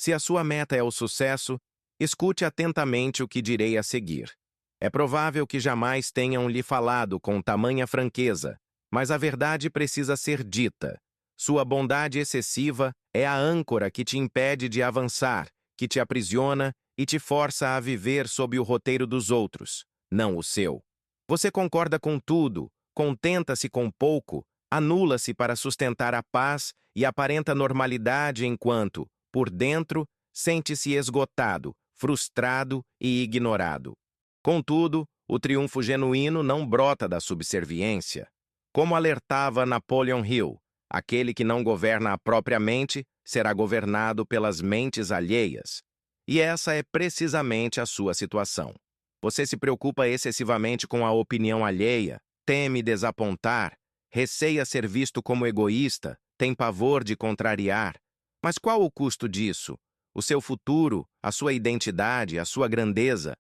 Se a sua meta é o sucesso, escute atentamente o que direi a seguir. É provável que jamais tenham lhe falado com tamanha franqueza, mas a verdade precisa ser dita. Sua bondade excessiva é a âncora que te impede de avançar, que te aprisiona e te força a viver sob o roteiro dos outros, não o seu. Você concorda com tudo, contenta-se com pouco, anula-se para sustentar a paz e aparenta normalidade enquanto, por dentro, sente-se esgotado, frustrado e ignorado. Contudo, o triunfo genuíno não brota da subserviência. Como alertava Napoleon Hill, aquele que não governa a própria mente será governado pelas mentes alheias. E essa é precisamente a sua situação. Você se preocupa excessivamente com a opinião alheia, teme desapontar, receia ser visto como egoísta, tem pavor de contrariar. Mas qual o custo disso? O seu futuro, a sua identidade, a sua grandeza?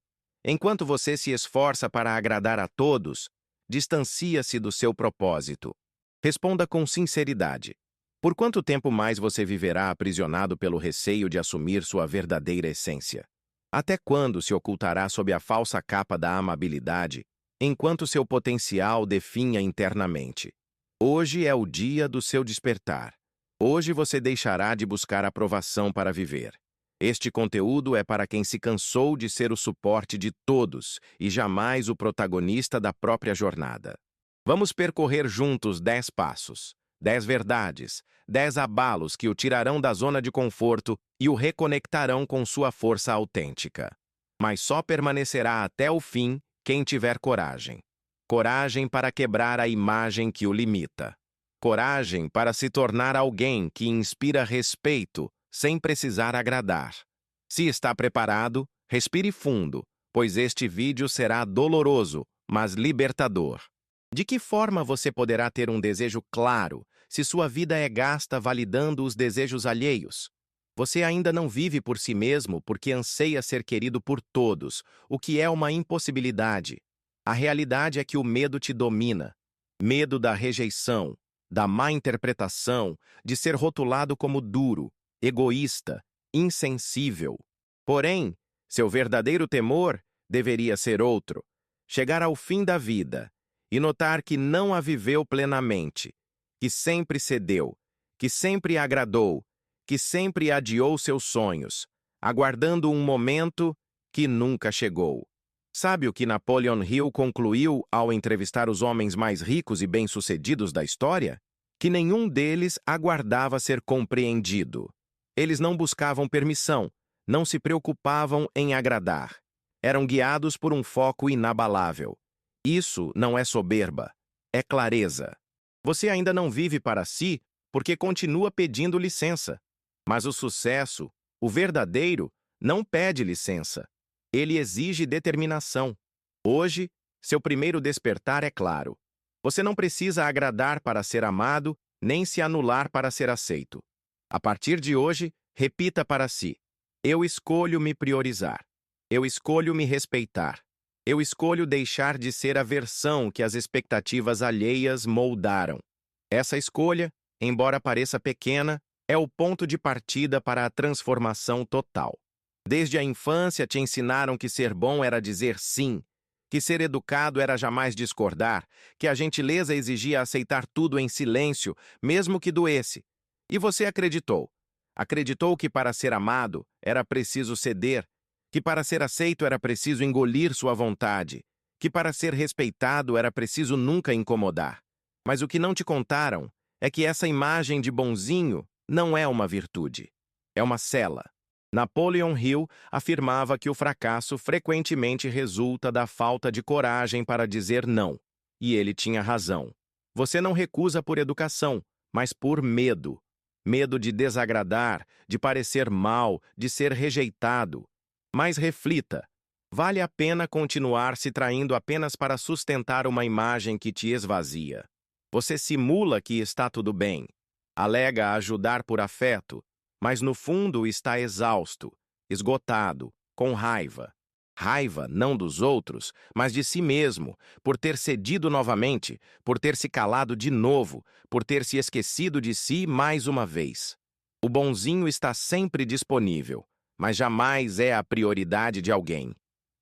Enquanto você se esforça para agradar a todos, distancia-se do seu propósito. Responda com sinceridade. Por quanto tempo mais você viverá aprisionado pelo receio de assumir sua verdadeira essência? Até quando se ocultará sob a falsa capa da amabilidade, enquanto seu potencial definha internamente? Hoje é o dia do seu despertar. Hoje você deixará de buscar aprovação para viver. Este conteúdo é para quem se cansou de ser o suporte de todos e jamais o protagonista da própria jornada. Vamos percorrer juntos 10 passos, 10 verdades, 10 abalos que o tirarão da zona de conforto e o reconectarão com sua força autêntica. Mas só permanecerá até o fim quem tiver coragem. Coragem para quebrar a imagem que o limita. Coragem para se tornar alguém que inspira respeito sem precisar agradar. Se está preparado, respire fundo, pois este vídeo será doloroso, mas libertador. De que forma você poderá ter um desejo claro se sua vida é gasta validando os desejos alheios? Você ainda não vive por si mesmo porque anseia ser querido por todos, o que é uma impossibilidade. A realidade é que o medo te domina. Medo da rejeição, da má interpretação, de ser rotulado como duro, egoísta, insensível. Porém, seu verdadeiro temor deveria ser outro: chegar ao fim da vida e notar que não a viveu plenamente, que sempre cedeu, que sempre agradou, que sempre adiou seus sonhos, aguardando um momento que nunca chegou. Sabe o que Napoleon Hill concluiu ao entrevistar os homens mais ricos e bem-sucedidos da história? Que nenhum deles aguardava ser compreendido. Eles não buscavam permissão, não se preocupavam em agradar. Eram guiados por um foco inabalável. Isso não é soberba, é clareza. Você ainda não vive para si porque continua pedindo licença. Mas o sucesso, o verdadeiro, não pede licença. Ele exige determinação. Hoje, seu primeiro despertar é claro. Você não precisa agradar para ser amado, nem se anular para ser aceito. A partir de hoje, repita para si: eu escolho me priorizar. Eu escolho me respeitar. Eu escolho deixar de ser a versão que as expectativas alheias moldaram. Essa escolha, embora pareça pequena, é o ponto de partida para a transformação total. Desde a infância te ensinaram que ser bom era dizer sim, que ser educado era jamais discordar, que a gentileza exigia aceitar tudo em silêncio, mesmo que doesse. E você acreditou. Acreditou que para ser amado era preciso ceder, que para ser aceito era preciso engolir sua vontade, que para ser respeitado era preciso nunca incomodar. Mas o que não te contaram é que essa imagem de bonzinho não é uma virtude, é uma cela. Napoleon Hill afirmava que o fracasso frequentemente resulta da falta de coragem para dizer não. E ele tinha razão. Você não recusa por educação, mas por medo. Medo de desagradar, de parecer mal, de ser rejeitado. Mas reflita: vale a pena continuar se traindo apenas para sustentar uma imagem que te esvazia? Você simula que está tudo bem, alega ajudar por afeto, mas no fundo está exausto, esgotado, com raiva. Raiva não dos outros, mas de si mesmo, por ter cedido novamente, por ter se calado de novo, por ter se esquecido de si mais uma vez. O bonzinho está sempre disponível, mas jamais é a prioridade de alguém.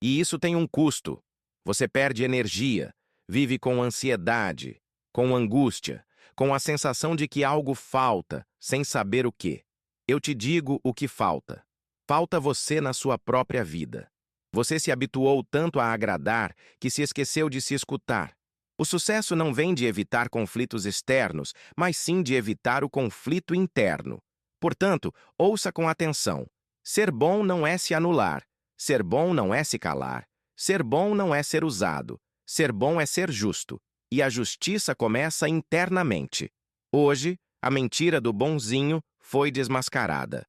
E isso tem um custo. Você perde energia, vive com ansiedade, com angústia, com a sensação de que algo falta, sem saber o quê. Eu te digo o que falta. Falta você na sua própria vida. Você se habituou tanto a agradar que se esqueceu de se escutar. O sucesso não vem de evitar conflitos externos, mas sim de evitar o conflito interno. Portanto, ouça com atenção. Ser bom não é se anular. Ser bom não é se calar. Ser bom não é ser usado. Ser bom é ser justo. E a justiça começa internamente. Hoje, a mentira do bonzinho foi desmascarada.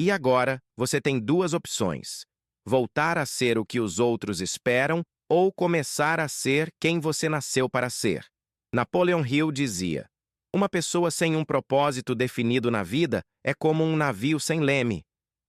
E agora, você tem duas opções: voltar a ser o que os outros esperam ou começar a ser quem você nasceu para ser. Napoleon Hill dizia: uma pessoa sem um propósito definido na vida é como um navio sem leme.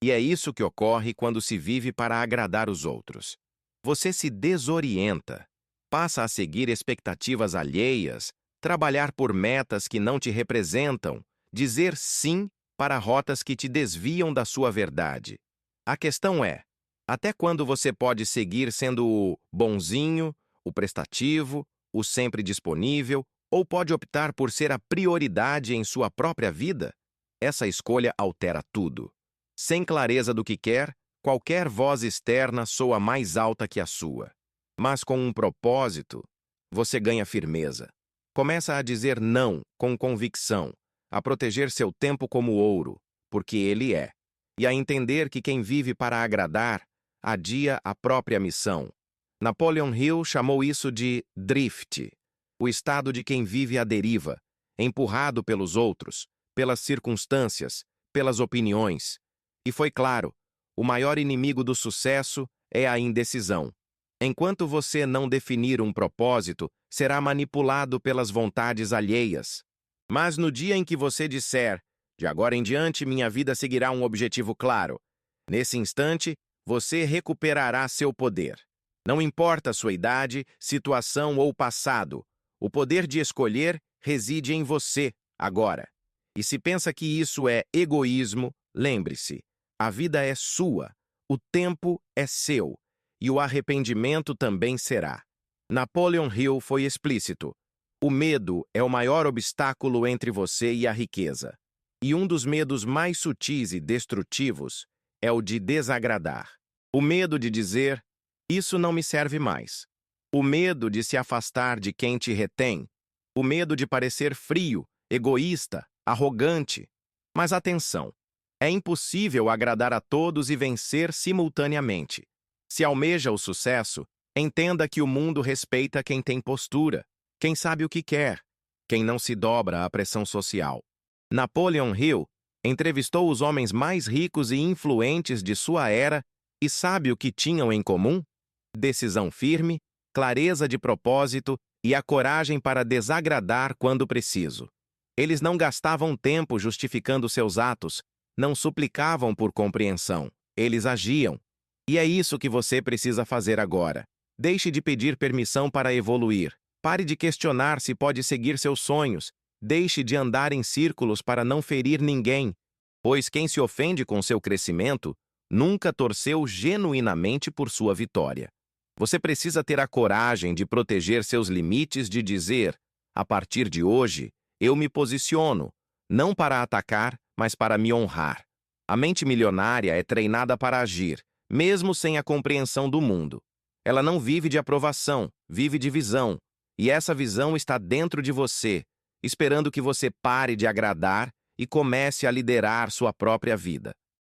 E é isso que ocorre quando se vive para agradar os outros. Você se desorienta, passa a seguir expectativas alheias, trabalhar por metas que não te representam, dizer sim para rotas que te desviam da sua verdade. A questão é: até quando você pode seguir sendo o bonzinho, o prestativo, o sempre disponível, ou pode optar por ser a prioridade em sua própria vida? Essa escolha altera tudo. Sem clareza do que quer, qualquer voz externa soa mais alta que a sua. Mas com um propósito, você ganha firmeza. Começa a dizer não com convicção, a proteger seu tempo como ouro, porque ele é, e a entender que quem vive para agradar adia a própria missão. Napoleon Hill chamou isso de drift, o estado de quem vive à deriva, empurrado pelos outros, pelas circunstâncias, pelas opiniões. E foi claro, o maior inimigo do sucesso é a indecisão. Enquanto você não definir um propósito, será manipulado pelas vontades alheias. Mas no dia em que você disser: de agora em diante minha vida seguirá um objetivo claro, nesse instante, você recuperará seu poder. Não importa sua idade, situação ou passado, o poder de escolher reside em você, agora. E se pensa que isso é egoísmo, lembre-se, a vida é sua, o tempo é seu, e o arrependimento também será. Napoleon Hill foi explícito: o medo é o maior obstáculo entre você e a riqueza. E um dos medos mais sutis e destrutivos é o de desagradar. O medo de dizer: isso não me serve mais. O medo de se afastar de quem te retém. O medo de parecer frio, egoísta, arrogante. Mas atenção, é impossível agradar a todos e vencer simultaneamente. Se almeja o sucesso, entenda que o mundo respeita quem tem postura, quem sabe o que quer, quem não se dobra à pressão social. Napoleon Hill entrevistou os homens mais ricos e influentes de sua era e sabe o que tinham em comum? Decisão firme, clareza de propósito e a coragem para desagradar quando preciso. Eles não gastavam tempo justificando seus atos, não suplicavam por compreensão, eles agiam. E é isso que você precisa fazer agora. Deixe de pedir permissão para evoluir. Pare de questionar se pode seguir seus sonhos. Deixe de andar em círculos para não ferir ninguém, pois quem se ofende com seu crescimento nunca torceu genuinamente por sua vitória. Você precisa ter a coragem de proteger seus limites, de dizer: a partir de hoje, eu me posiciono, não para atacar, mas para me honrar. A mente milionária é treinada para agir, mesmo sem a compreensão do mundo. Ela não vive de aprovação, vive de visão. E essa visão está dentro de você, esperando que você pare de agradar e comece a liderar sua própria vida.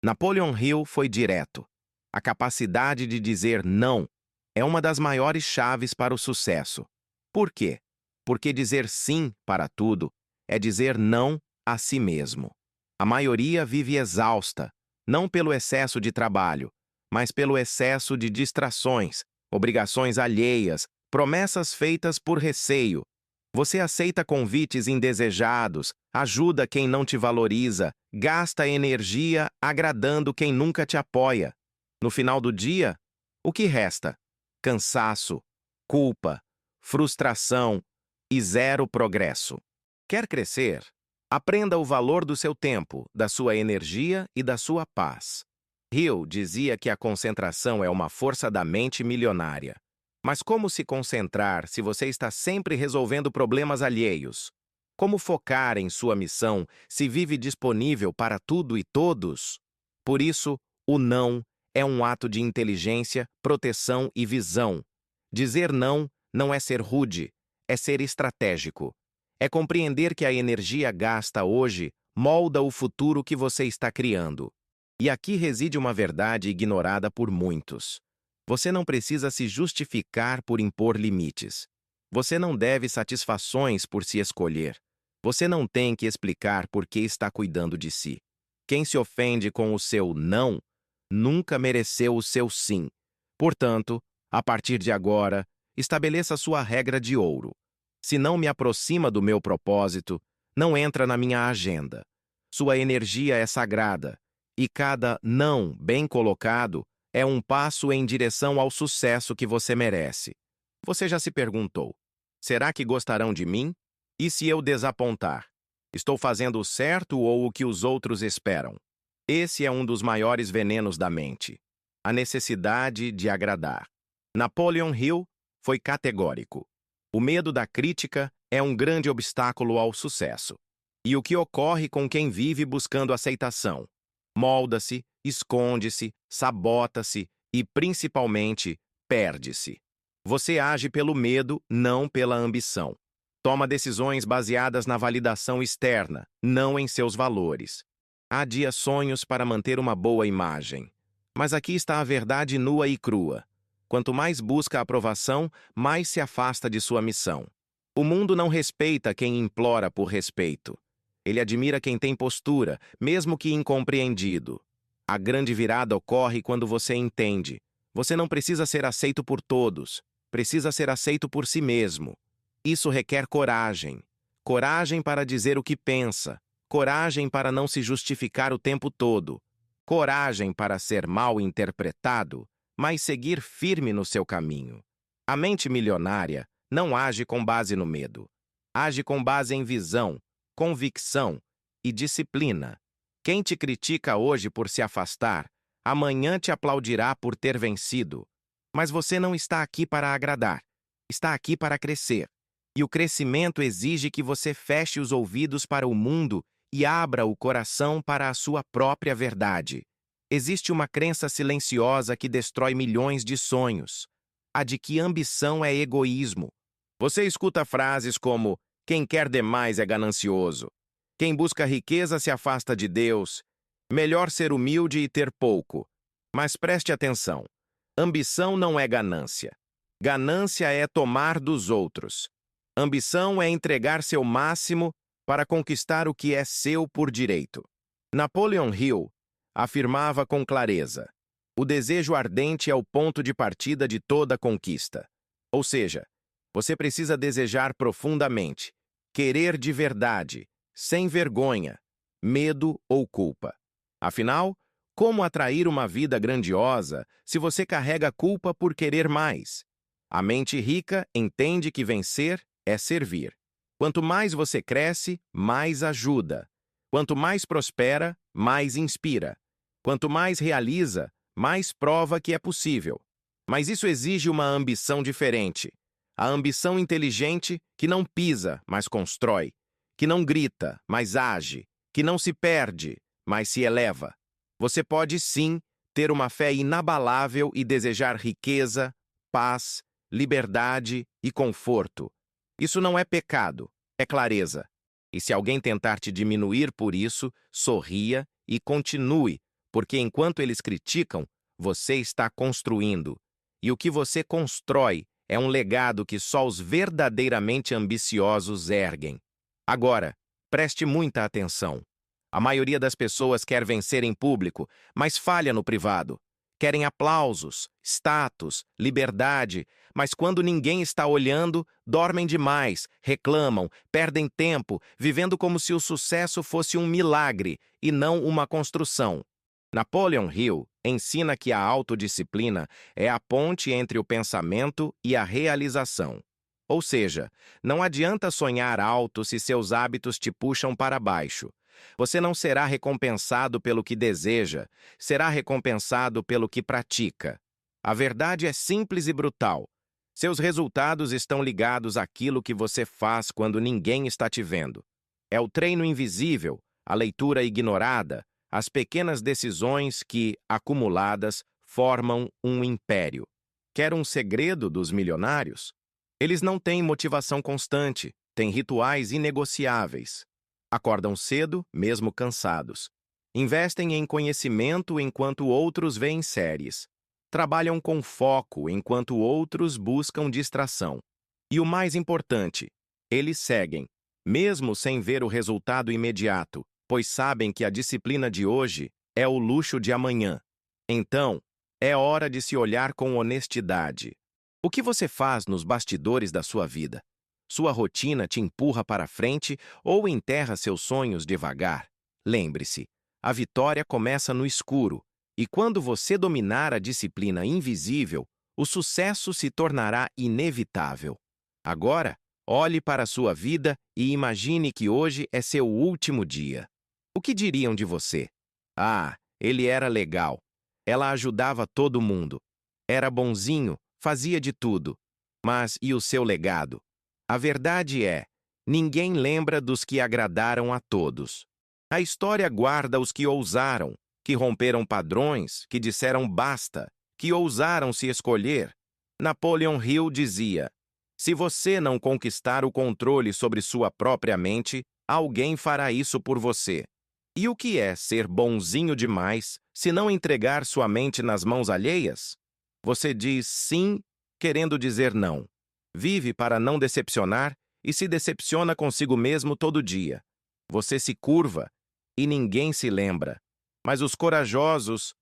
Napoleon Hill foi direto. A capacidade de dizer não é uma das maiores chaves para o sucesso. Por quê? Porque dizer sim para tudo é dizer não a si mesmo. A maioria vive exausta, não pelo excesso de trabalho, mas pelo excesso de distrações, obrigações alheias, promessas feitas por receio. Você aceita convites indesejados, ajuda quem não te valoriza, gasta energia agradando quem nunca te apoia. No final do dia, o que resta? Cansaço, culpa, frustração e zero progresso. Quer crescer? Aprenda o valor do seu tempo, da sua energia e da sua paz. Hill dizia que a concentração é uma força da mente milionária. Mas como se concentrar se você está sempre resolvendo problemas alheios? Como focar em sua missão se vive disponível para tudo e todos? Por isso, o não é um ato de inteligência, proteção e visão. Dizer não não é ser rude, é ser estratégico. É compreender que a energia gasta hoje molda o futuro que você está criando. E aqui reside uma verdade ignorada por muitos. Você não precisa se justificar por impor limites. Você não deve satisfações por se escolher. Você não tem que explicar por que está cuidando de si. Quem se ofende com o seu não, nunca mereceu o seu sim. Portanto, a partir de agora, estabeleça sua regra de ouro. Se não me aproxima do meu propósito, não entra na minha agenda. Sua energia é sagrada, e cada não bem colocado é um passo em direção ao sucesso que você merece. Você já se perguntou: será que gostarão de mim? E se eu desapontar? Estou fazendo o certo ou o que os outros esperam? Esse é um dos maiores venenos da mente: a necessidade de agradar. Napoleon Hill foi categórico. O medo da crítica é um grande obstáculo ao sucesso. E o que ocorre com quem vive buscando aceitação? Molda-se, esconde-se, sabota-se e, principalmente, perde-se. Você age pelo medo, não pela ambição. Toma decisões baseadas na validação externa, não em seus valores. Adia sonhos para manter uma boa imagem. Mas aqui está a verdade nua e crua. Quanto mais busca a aprovação, mais se afasta de sua missão. O mundo não respeita quem implora por respeito. Ele admira quem tem postura, mesmo que incompreendido. A grande virada ocorre quando você entende. Você não precisa ser aceito por todos. Precisa ser aceito por si mesmo. Isso requer coragem. Coragem para dizer o que pensa. Coragem para não se justificar o tempo todo. Coragem para ser mal interpretado, mas seguir firme no seu caminho. A mente milionária não age com base no medo. Age com base em visão, convicção e disciplina. Quem te critica hoje por se afastar, amanhã te aplaudirá por ter vencido. Mas você não está aqui para agradar. Está aqui para crescer. E o crescimento exige que você feche os ouvidos para o mundo e abra o coração para a sua própria verdade. Existe uma crença silenciosa que destrói milhões de sonhos. A de que ambição é egoísmo. Você escuta frases como: quem quer demais é ganancioso. Quem busca riqueza se afasta de Deus. Melhor ser humilde e ter pouco. Mas preste atenção. Ambição não é ganância. Ganância é tomar dos outros. Ambição é entregar seu máximo para conquistar o que é seu por direito. Napoleon Hill afirmava com clareza: o desejo ardente é o ponto de partida de toda conquista. Ou seja, você precisa desejar profundamente, querer de verdade, sem vergonha, medo ou culpa. Afinal, como atrair uma vida grandiosa se você carrega culpa por querer mais? A mente rica entende que vencer é servir. Quanto mais você cresce, mais ajuda. Quanto mais prospera, mais inspira. Quanto mais realiza, mais prova que é possível. Mas isso exige uma ambição diferente. A ambição inteligente que não pisa, mas constrói. Que não grita, mas age. Que não se perde, mas se eleva. Você pode, sim, ter uma fé inabalável e desejar riqueza, paz, liberdade e conforto. Isso não é pecado, é clareza. E se alguém tentar te diminuir por isso, sorria e continue, porque enquanto eles criticam, você está construindo. E o que você constrói é um legado que só os verdadeiramente ambiciosos erguem. Agora, preste muita atenção. A maioria das pessoas quer vencer em público, mas falha no privado. Querem aplausos, status, liberdade, mas quando ninguém está olhando, dormem demais, reclamam, perdem tempo, vivendo como se o sucesso fosse um milagre e não uma construção. Napoleon Hill ensina que a autodisciplina é a ponte entre o pensamento e a realização. Ou seja, não adianta sonhar alto se seus hábitos te puxam para baixo. Você não será recompensado pelo que deseja, será recompensado pelo que pratica. A verdade é simples e brutal. Seus resultados estão ligados àquilo que você faz quando ninguém está te vendo. É o treino invisível, a leitura ignorada, as pequenas decisões que, acumuladas, formam um império. Quer um segredo dos milionários? Eles não têm motivação constante, têm rituais inegociáveis. Acordam cedo, mesmo cansados. Investem em conhecimento enquanto outros veem séries. Trabalham com foco enquanto outros buscam distração. E o mais importante, eles seguem, mesmo sem ver o resultado imediato, pois sabem que a disciplina de hoje é o luxo de amanhã. Então, é hora de se olhar com honestidade. O que você faz nos bastidores da sua vida? Sua rotina te empurra para frente ou enterra seus sonhos devagar? Lembre-se, a vitória começa no escuro, e quando você dominar a disciplina invisível, o sucesso se tornará inevitável. Agora, olhe para a sua vida e imagine que hoje é seu último dia. O que diriam de você? Ah, ele era legal. Ela ajudava todo mundo. Era bonzinho, fazia de tudo. Mas e o seu legado? A verdade é, ninguém lembra dos que agradaram a todos. A história guarda os que ousaram, que romperam padrões, que disseram basta, que ousaram se escolher. Napoleon Hill dizia: se você não conquistar o controle sobre sua própria mente, alguém fará isso por você. E o que é ser bonzinho demais se não entregar sua mente nas mãos alheias? Você diz sim, querendo dizer não. Vive para não decepcionar e se decepciona consigo mesmo todo dia. Você se curva e ninguém se lembra. Mas os corajosos,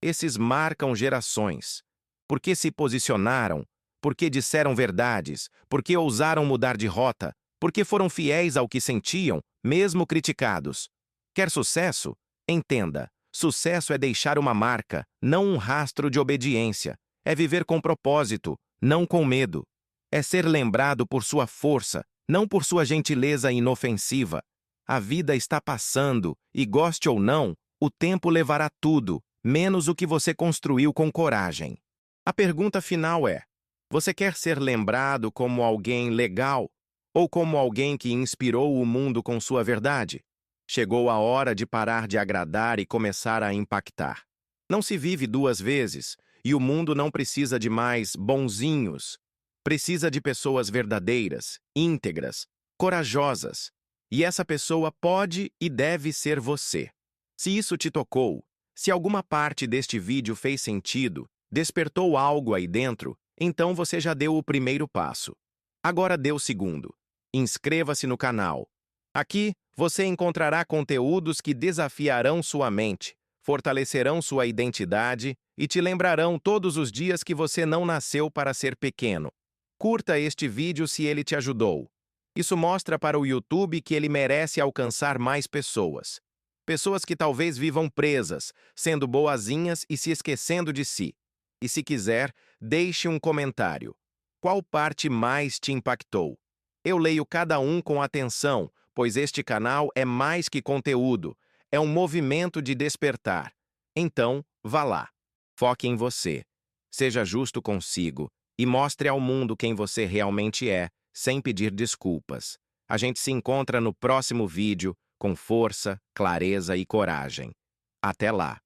esses marcam gerações. Porque se posicionaram, porque disseram verdades, porque ousaram mudar de rota, porque foram fiéis ao que sentiam, mesmo criticados. Quer sucesso? Entenda, sucesso é deixar uma marca, não um rastro de obediência. É viver com propósito, não com medo. É ser lembrado por sua força, não por sua gentileza inofensiva. A vida está passando, e goste ou não, o tempo levará tudo, menos o que você construiu com coragem. A pergunta final é: você quer ser lembrado como alguém legal ou como alguém que inspirou o mundo com sua verdade? Chegou a hora de parar de agradar e começar a impactar. Não se vive duas vezes, e o mundo não precisa de mais bonzinhos. Precisa de pessoas verdadeiras, íntegras, corajosas. E essa pessoa pode e deve ser você. Se isso te tocou, se alguma parte deste vídeo fez sentido, despertou algo aí dentro, então você já deu o primeiro passo. Agora dê o segundo. Inscreva-se no canal. Aqui, você encontrará conteúdos que desafiarão sua mente, fortalecerão sua identidade e te lembrarão todos os dias que você não nasceu para ser pequeno. Curta este vídeo se ele te ajudou. Isso mostra para o YouTube que ele merece alcançar mais pessoas. Pessoas que talvez vivam presas, sendo boazinhas e se esquecendo de si. E se quiser, deixe um comentário. Qual parte mais te impactou? Eu leio cada um com atenção, pois este canal é mais que conteúdo, é um movimento de despertar. Então, vá lá. Foque em você. Seja justo consigo e mostre ao mundo quem você realmente é, sem pedir desculpas. A gente se encontra no próximo vídeo com força, clareza e coragem. Até lá!